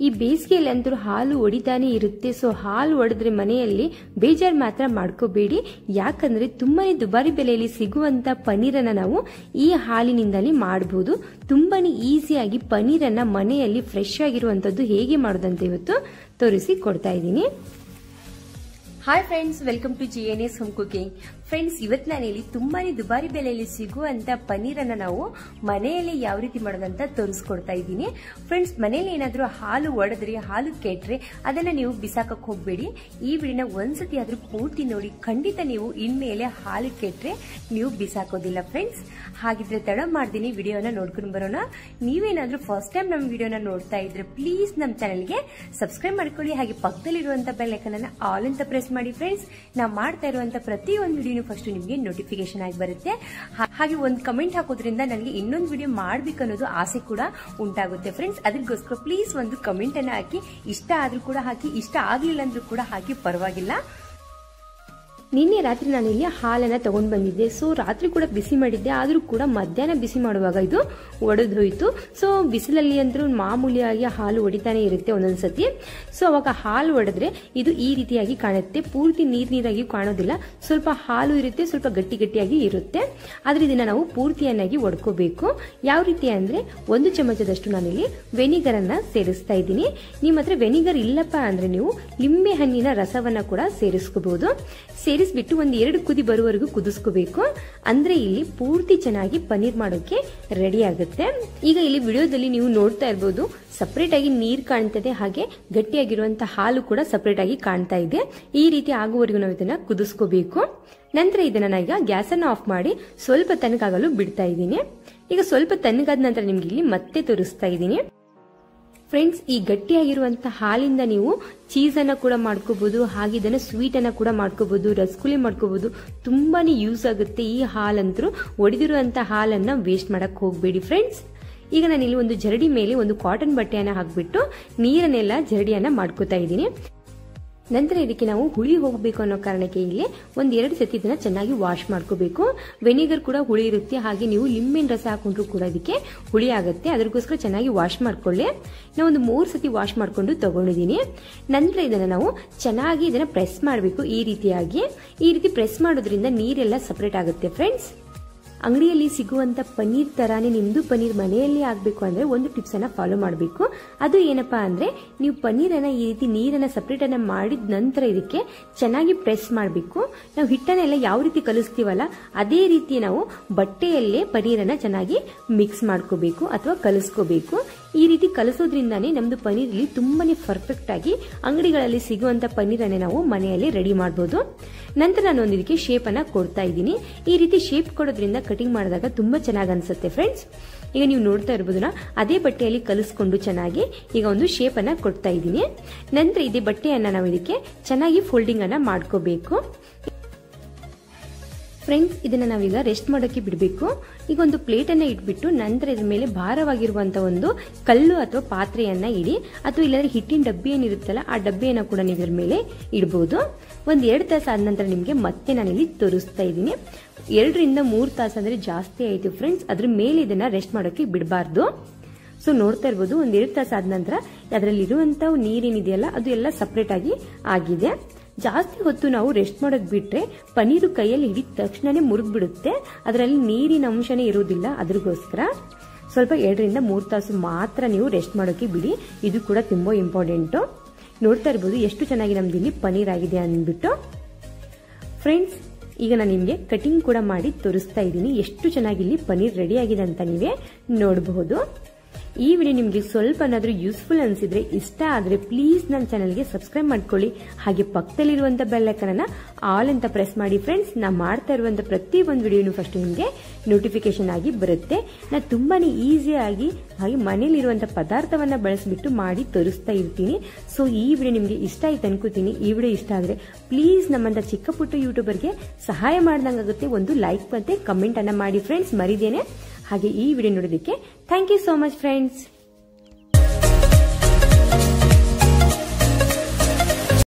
ಈ ಬೇಸಿಗೆಯಲ್ಲಿ ಅಂತೂ ಹಾಲು ಒಡಿತಾನೆ ಇರುತ್ತೆ. ಸೊ ಹಾಲು ಒಡೆದ್ರೆ ಮನೆಯಲ್ಲಿ ಬೇಜಾರು ಮಾತ್ರ ಮಾಡ್ಕೋಬೇಡಿ, ಯಾಕಂದ್ರೆ ತುಂಬಾನೇ ದುಬಾರಿ ಬೆಲೆಯಲ್ಲಿ ಸಿಗುವಂತ ಪನ್ನೀರನ್ನ ನಾವು ಈ ಹಾಲಿನಿಂದಲೇ ಮಾಡಬಹುದು. ತುಂಬಾನೇ ಈಸಿಯಾಗಿ ಪನ್ನೀರನ್ನ ಮನೆಯಲ್ಲಿ ಫ್ರೆಶ್ ಆಗಿರುವಂತದ್ದು ಹೇಗೆ ಮಾಡೋದಂತ ಇವತ್ತು ತೋರಿಸಿ ಕೊಡ್ತಾ ಇದ್ದೀನಿ. Hi friends, welcome to GNS home cooking. Friends, ಇವತ್ತು ನಾನಿಲ್ಲಿ ತುಂಬಾನೇ ದುಬಾರಿ ಬೆಲೆಯಲ್ಲಿ ಸಿಗುವಂತ ಪನ್ನೀರನ್ನ ನಾವು ಮನೆಯಲ್ಲಿ ಯಾವ ರೀತಿ ಮಾಡೋದಂತ ತೋರಿಸ್ಕೊಡ್ತಾ ಇದ್ದೀನಿ. ಫ್ರೆಂಡ್ಸ್, ಮನೆಯಲ್ಲಿ ಏನಾದ್ರೂ ಹಾಲು ಒಡೆದ್ರೆ, ಹಾಲು ಕೆಟ್ರೆ ಅದನ್ನ ನೀವು ಬಿಸಾಕಕ್ಕೆ ಹೋಗ್ಬೇಡಿ. ಈ ವಿಡಿಯೋನ ಒಂದ್ಸತಿ ಆದ್ರೂ ಪೂರ್ತಿ ನೋಡಿ, ಖಂಡಿತ ನೀವು ಇನ್ಮೇಲೆ ಹಾಲು ಕೆಟ್ರೆ ನೀವು ಬಿಸಾಕೋದಿಲ್ಲ. ಫ್ರೆಂಡ್ಸ್, ಹಾಗಿದ್ರೆ ತಡ ಮಾಡ್ತೀನಿ, ವಿಡಿಯೋನ ನೋಡ್ಕೊಂಡು ಬರೋಣ. ನೀವೇನಾದ್ರೂ ಫಸ್ಟ್ ಟೈಮ್ ನಮ್ಮ ವಿಡಿಯೋನ ನೋಡ್ತಾ ಇದ್ರೆ ಪ್ಲೀಸ್ ನಮ್ಮ ಚಾನೆಲ್ಗೆ ಸಬ್ಸ್ಕ್ರೈಬ್ ಮಾಡ್ಕೊಳ್ಳಿ. ಹಾಗೆ ಪಕ್ಕದಲ್ಲಿರುವಂತ ಬೆಲ್ ಐಕಾನ್ ಅನ್ನ ಆಲ್ ಅಂತ ಪ್ರೆಸ್ ಮಾಡಿ. ಫ್ರೆಂಡ್ಸ್, ನಾವು ಮಾಡ್ತಾ ಇರುವಂತ ಪ್ರತಿಯೊಂದು ವಿಡಿಯೋ ಫಸ್ಟ್ ನಿಮಗೆ ನೋಟಿಫಿಕೇಶನ್ ಆಗಿ ಬರುತ್ತೆ. ಹಾಗೆ ಒಂದು ಕಮೆಂಟ್ ಹಾಕೋದ್ರಿಂದ ನನಗೆ ಇನ್ನೊಂದು ವಿಡಿಯೋ ಮಾಡ್ಬೇಕನ್ನೋದು ಆಸೆ ಕೂಡ ಉಂಟಾಗುತ್ತೆ. ಫ್ರೆಂಡ್ಸ್, ಅದಕ್ಕೋಸ್ಕರ ಪ್ಲೀಸ್ ಒಂದು ಕಮೆಂಟ್ ಅನ್ನ ಹಾಕಿ. ಇಷ್ಟ ಆದ್ರೂ ಕೂಡ ಹಾಕಿ, ಇಷ್ಟ ಆಗ್ಲಿಲ್ಲ ಅಂದ್ರೂ ಕೂಡ ಹಾಕಿ, ಪರವಾಗಿಲ್ಲ. ನಿನ್ನೆ ರಾತ್ರಿ ನಾನು ಇಲ್ಲಿ ಹಾಲನ್ನ ತಗೊಂಡ್ ಬಂದಿದ್ದೆ. ಸೊ ರಾತ್ರಿ ಕೂಡ ಬಿಸಿ ಮಾಡಿದ್ದೆ, ಆದ್ರೂ ಕೂಡ ಮಧ್ಯಾಹ್ನ ಬಿಸಿ ಮಾಡುವಾಗ ಇದು ಒಡೆದು ಹೋಯ್ತು. ಸೊ ಬಿಸಿಲಲ್ಲಿ ಅಂದ್ರೂ ಮಾಮೂಲಿಯಾಗಿ ಹಾಲು ಒಡಿತಾನೆ ಇರುತ್ತೆ ಒಂದೊಂದ್ಸತಿ. ಸೊ ಅವಾಗ ಹಾಲು ಒಡೆದ್ರೆ ಇದು ಈ ರೀತಿಯಾಗಿ ಕಾಣುತ್ತೆ. ಪೂರ್ತಿ ನೀರಾಗಿ ಕಾಣೋದಿಲ್ಲ, ಸ್ವಲ್ಪ ಹಾಲು ಇರುತ್ತೆ, ಸ್ವಲ್ಪ ಗಟ್ಟಿ ಗಟ್ಟಿಯಾಗಿ ಇರುತ್ತೆ. ಆದ್ರೆ ಇದನ್ನ ನಾವು ಪೂರ್ತಿಯನ್ನಾಗಿ ಒಡ್ಕೋಬೇಕು. ಯಾವ ರೀತಿ ಅಂದ್ರೆ 1 ಚಮಚದಷ್ಟು ನಾನಿಲ್ಲಿ ವೆನಿಗರ್ ಅನ್ನ ಸೇರಿಸ್ತಾ ಇದ್ದೀನಿ. ನಿಮ್ಮ ಹತ್ರ ವೆನಿಗರ್ ಇಲ್ಲಪ್ಪ ಅಂದ್ರೆ ನೀವು ಲಿಂಬೆ ಹಣ್ಣಿನ ರಸವನ್ನ ಕೂಡ ಸೇರಿಸ್ಕೋಬಹುದು. ಸೇರಿಸ್ಬಿಟ್ಟು 1-2 ಕುದಿ ಬರುವವರೆಗೂ ಕುದಿಸ್ಕೋಬೇಕು. ಅಂದ್ರೆ ಇಲ್ಲಿ ಪೂರ್ತಿ ಚೆನ್ನಾಗಿ ಪನ್ನೀರ್ ಮಾಡೋಕೆ ರೆಡಿ ಆಗುತ್ತೆ. ಈಗ ಇಲ್ಲಿ ವಿಡಿಯೋದಲ್ಲಿ ನೀವು ನೋಡ್ತಾ ಇರಬಹುದು, ಸಪರೇಟ್ ಆಗಿ ನೀರ್ ಕಾಣ್ತದೆ, ಹಾಗೆ ಗಟ್ಟಿಯಾಗಿರುವಂತಹ ಹಾಲು ಕೂಡ ಸಪರೇಟ್ ಆಗಿ ಕಾಣ್ತಾ ಇದೆ. ಈ ರೀತಿ ಆಗುವವರೆಗೂ ನಾವು ಇದನ್ನ ಕುದಿಸ್ಕೋಬೇಕು. ನಂತರ ಇದನ್ನ ನಾನೀಗ ಗ್ಯಾಸ್ ಅನ್ನ ಆಫ್ ಮಾಡಿ ಸ್ವಲ್ಪ ತಣ್ಣಗಾಗಲು ಬಿಡ್ತಾ ಇದ್ದೀನಿ. ಈಗ ಸ್ವಲ್ಪ ತಣ್ಣಗಾದ ನಂತರ ನಿಮ್ಗೆ ಇಲ್ಲಿ ಮತ್ತೆ ತೋರಿಸ್ತಾ ಇದ್ದೀನಿ. ಫ್ರೆಂಡ್ಸ್, ಈ ಗಟ್ಟಿಯಾಗಿರುವಂತಹ ಹಾಲಿಂದ ನೀವು ಚೀಸ್ ಅನ್ನ ಕೂಡ ಮಾಡ್ಕೋಬಹುದು, ಹಾಗೆ ಇದನ್ನ ಸ್ವೀಟ್ ಅನ್ನ ಕೂಡ ಮಾಡ್ಕೋಬಹುದು, ರಸಗುಲ್ಲೆ ಮಾಡ್ಕೋಬಹುದು. ತುಂಬಾನೇ ಯೂಸ್ ಆಗುತ್ತೆ. ಈ ಹಾಲಂತರೂ ಒಡೆದಿರುವಂತಹ ಹಾಲನ್ನ ವೇಸ್ಟ್ ಮಾಡಕ್ ಹೋಗ್ಬೇಡಿ. ಫ್ರೆಂಡ್ಸ್, ಈಗ ನಾನು ಇಲ್ಲಿ ಒಂದು ಜರಡಿ ಮೇಲೆ ಒಂದು ಕಾಟನ್ ಬಟ್ಟೆಯನ್ನ ಹಾಕ್ಬಿಟ್ಟು ನೀರನ್ನೆಲ್ಲ ಜರಡಿಯನ್ನ ಮಾಡ್ಕೋತಾ ಇದ್ದೀನಿ. ನಂತರ ಇದಕ್ಕೆ ನಾವು ಹುಳಿ ಹೋಗಬೇಕು ಅನ್ನೋ ಕಾರಣಕ್ಕೆ ಇಲ್ಲಿ 1-2 ಸತಿ ಇದನ್ನ ಚೆನ್ನಾಗಿ ವಾಶ್ ಮಾಡ್ಕೋಬೇಕು. ವೆನಿಗರ್ ಕೂಡ ಹುಳಿ ಇರುತ್ತೆ, ಹಾಗೆ ನೀವು ಲಿಂಬೆನ ರಸ ಹಾಕೊಂಡ್ರು ಕೂಡ ಇದಕ್ಕೆ ಹುಳಿ ಆಗುತ್ತೆ. ಅದಕ್ಕೋಸ್ಕರ ಚೆನ್ನಾಗಿ ವಾಶ್ ಮಾಡ್ಕೊಳ್ಳಿ. ನಾವು ಒಂದು 3 ಸತಿ ವಾಶ್ ಮಾಡ್ಕೊಂಡು ತಗೊಂಡಿದ್ದೀನಿ. ನಂತರ ಇದನ್ನ ನಾವು ಚೆನ್ನಾಗಿ ಇದನ್ನ ಪ್ರೆಸ್ ಮಾಡಬೇಕು. ಈ ರೀತಿ ಪ್ರೆಸ್ ಮಾಡೋದ್ರಿಂದ ನೀರೆಲ್ಲ ಸಪರೇಟ್ ಆಗುತ್ತೆ. ಫ್ರೆಂಡ್ಸ್, ಅಂಗಡಿಯಲ್ಲಿ ಸಿಗುವಂತ ಪನ್ನೀರ್ ತರಾನೇ ನಿಮ್ದು ಪನ್ನೀರ್ ಮನೆಯಲ್ಲಿ ಆಗ್ಬೇಕು ಅಂದ್ರೆ ಒಂದು ಟಿಪ್ಸ್ ಅನ್ನ ಫಾಲೋ ಮಾಡಬೇಕು. ಅದು ಏನಪ್ಪಾ ಅಂದ್ರೆ, ನೀವು ಪನ್ನೀರನ್ನ ಈ ರೀತಿ ನೀರನ್ನ ಸಪರೇಟ್ ಅನ್ನ ಮಾಡಿದ ನಂತರ ಇದಕ್ಕೆ ಚೆನ್ನಾಗಿ ಪ್ರೆಸ್ ಮಾಡಬೇಕು. ನಾವು ಹಿಟ್ಟನ್ನೆಲ್ಲ ಯಾವ ರೀತಿ ಕಲಿಸ್ತೀವಲ್ಲ ಅದೇ ರೀತಿ ನಾವು ಬಟ್ಟೆಯಲ್ಲೇ ಪನ್ನೀರನ್ನ ಚೆನ್ನಾಗಿ ಮಿಕ್ಸ್ ಮಾಡ್ಕೋಬೇಕು ಅಥವಾ ಕಲಿಸ್ಕೋಬೇಕು. ಈ ರೀತಿ ಕಲಿಸೋದ್ರಿಂದಾನೇ ನಮ್ದು ಪನ್ನೀರ್ ತುಂಬಾನೇ ಪರ್ಫೆಕ್ಟ್ ಆಗಿ ಅಂಗಡಿಗಳಲ್ಲಿ ಸಿಗುವಂತ ಪನ್ನೀರನ್ನೇ ನಾವು ಮನೆಯಲ್ಲಿ ರೆಡಿ ಮಾಡಬಹುದು. ನಂತರ ನಾನು ಇದಕ್ಕೆ ಶೇಪ್ ಅನ್ನ ಕೊಡ್ತಾ ಇದ್ದೀನಿ. ಈ ರೀತಿ ಶೇಪ್ ಕೊಡೋದ್ರಿಂದ ಕಟಿಂಗ್ ಮಾಡಿದಾಗ ತುಂಬಾ ಚೆನ್ನಾಗಿ ಅನ್ಸುತ್ತೆ. ಫ್ರೆಂಡ್ಸ್, ಈಗ ನೀವು ನೋಡ್ತಾ ಇರಬಹುದು, ಅದೇ ಬಟ್ಟೆಯಲ್ಲಿ ಕಲಿಸ್ಕೊಂಡು ಚೆನ್ನಾಗಿ ಈಗ ಒಂದು ಶೇಪ್ ಅನ್ನ ಕೊಡ್ತಾ ಇದ್ದೀನಿ. ನಂತರ ಇದೇ ಬಟ್ಟೆಯನ್ನ ನಾವು ಇದಕ್ಕೆ ಚೆನ್ನಾಗಿ ಫೋಲ್ಡಿಂಗ್ ಅನ್ನ ಮಾಡ್ಕೋಬೇಕು. ಫ್ರೆಂಡ್ಸ್, ಇದನ್ನ ನಾವೀಗ ರೆಸ್ಟ್ ಮಾಡೋಕೆ ಬಿಡಬೇಕು. ಈಗ ಒಂದು ಪ್ಲೇಟ್ ಅನ್ನ ಇಟ್ಬಿಟ್ಟು ನಂತರ ಇದ್ರ ಮೇಲೆ ಭಾರವಾಗಿರುವಂತಹ ಒಂದು ಕಲ್ಲು ಅಥವಾ ಪಾತ್ರೆಯನ್ನ ಇಡಿ, ಅಥವಾ ಇಲ್ಲಾಂದ್ರೆ ಹಿಟ್ಟಿನ ಡಬ್ಬಿ ಏನಿರುತ್ತಲ್ಲ ಆ ಡಬ್ಬಿಯನ್ನ ಕೂಡ ನೀವು ಇದ್ರ ಮೇಲೆ ಇಡಬಹುದು. 1-2 ತಾಸು ಆದ ನಂತರ ನಿಮ್ಗೆ ಮತ್ತೆ ನಾನಿಲ್ಲಿ ತೋರಿಸ್ತಾ ಇದ್ದೀನಿ. 2-3 ತಾಸು ಅಂದ್ರೆ ಜಾಸ್ತಿ ಆಯ್ತು. ಫ್ರೆಂಡ್ಸ್, ಅದ್ರ ಮೇಲೆ ಇದನ್ನ ರೆಸ್ಟ್ ಮಾಡೋಕೆ ಬಿಡಬಾರ್ದು. ಸೊ ನೋಡ್ತಾ ಇರ್ಬೋದು, 1-2 ತಾಸು ಆದ ನಂತರ ಅದರಲ್ಲಿ ಇರುವಂತ ನೀರೇನಿದೆಯಲ್ಲ ಅದು ಎಲ್ಲ ಸಪರೇಟ್ ಆಗಿದೆ. ಜಾಸ್ತಿ ಹೊತ್ತು ನಾವು ರೆಸ್ಟ್ ಮಾಡೋಕ್ ಬಿಟ್ರೆ ಪನ್ನೀರು ಕೈಯಲ್ಲಿ ಹಿಡಿದ ತಕ್ಷಣನೇ ಮುರಿದ್ಬಿಡುತ್ತೆ, ಅದರಲ್ಲಿ ನೀರಿನ ಅಂಶನೇ ಇರುವುದಿಲ್ಲ. ಅದಕ್ಕೋಸ್ಕರ ಸ್ವಲ್ಪ 2-3 ತಾಸು ಮಾತ್ರ ನೀವು ರೆಸ್ಟ್ ಮಾಡೋಕೆ ಬಿಡಿ. ಇದು ಕೂಡ ತುಂಬಾ ಇಂಪಾರ್ಟೆಂಟ್. ನೋಡ್ತಾ ಇರ್ಬೋದು ಎಷ್ಟು ಚೆನ್ನಾಗಿ ನಮ್ದು ಇಲ್ಲಿ ಪನ್ನೀರ್ ಆಗಿದೆ ಅಂದ್ಬಿಟ್ಟು. ಫ್ರೆಂಡ್ಸ್, ಈಗ ನಾನು ನಿಮ್ಗೆ ಕಟಿಂಗ್ ಕೂಡ ಮಾಡಿ ತೋರಿಸ್ತಾ ಇದ್ದೀನಿ. ಎಷ್ಟು ಚೆನ್ನಾಗಿ ಇಲ್ಲಿ ಪನ್ನೀರ್ ರೆಡಿ ಆಗಿದೆ ಅಂತ ನೀವೇ ನೋಡಬಹುದು. ಈ ವಿಡಿಯೋ ನಿಮಗೆ ಸ್ವಲ್ಪ ಏನಾದರೂ ಯೂಸ್ಫುಲ್ ಅನಿಸಿದ್ರೆ, ಇಷ್ಟ ಆದ್ರೆ ಪ್ಲೀಸ್ ನನ್ನ ಚಾನೆಲ್ಗೆ ಸಬ್ಸ್ಕ್ರೈಬ್ ಮಾಡ್ಕೊಳ್ಳಿ. ಹಾಗೆ ಪಕ್ಕದಲ್ಲಿರುವಂತ ಬೆಲ್ ಐಕಾನ್ ಅನ್ನ ಆಲ್ ಅಂತ ಪ್ರೆಸ್ ಮಾಡಿ. ಫ್ರೆಂಡ್ಸ್, ನಾ ಮಾಡ್ತಾ ಇರುವಂತ ಪ್ರತಿ ಒಂದು ವಿಡಿಯೋನು ಫಸ್ಟ್ ನಿಮಗೆ ನೋಟಿಫಿಕೇಶನ್ ಆಗಿ ಬರುತ್ತೆ. ನಾ ತುಂಬಾನೇ ಈಸಿಯಾಗಿ ಹಾಗೆ ಮನೇಲಿರುವಂತ ಪದಾರ್ಥವನ್ನ ಬಳಸಿಬಿಟ್ಟು ಮಾಡಿ ತೋರಿಸ್ತಾ ಇರ್ತೀನಿ. ಸೊ ಈ ವಿಡಿಯೋ ನಿಮಗೆ ಇಷ್ಟ ಆಯ್ತು ಅನ್ಕೋತೀನಿ. ಈ ವಿಡಿಯೋ ಇಷ್ಟ ಆದ್ರೆ ಪ್ಲೀಸ್ ನಮ್ಮಂತ ಚಿಕ್ಕ ಪುಟ್ಟ ಯೂಟ್ಯೂಬರ್ಗೆ ಸಹಾಯ ಮಾಡ್ದಂಗಾಗುತ್ತೆ. ಒಂದು ಲೈಕ್ ಮತ್ತೆ ಕಮೆಂಟ್ ಅನ್ನ ಮಾಡಿ ಫ್ರೆಂಡ್ಸ್, ಮರಿದೇನೆ. ಹಾಗೆ ಈ ವಿಡಿಯೋ ನೋಡೋದಕ್ಕೆ thank you so much friends.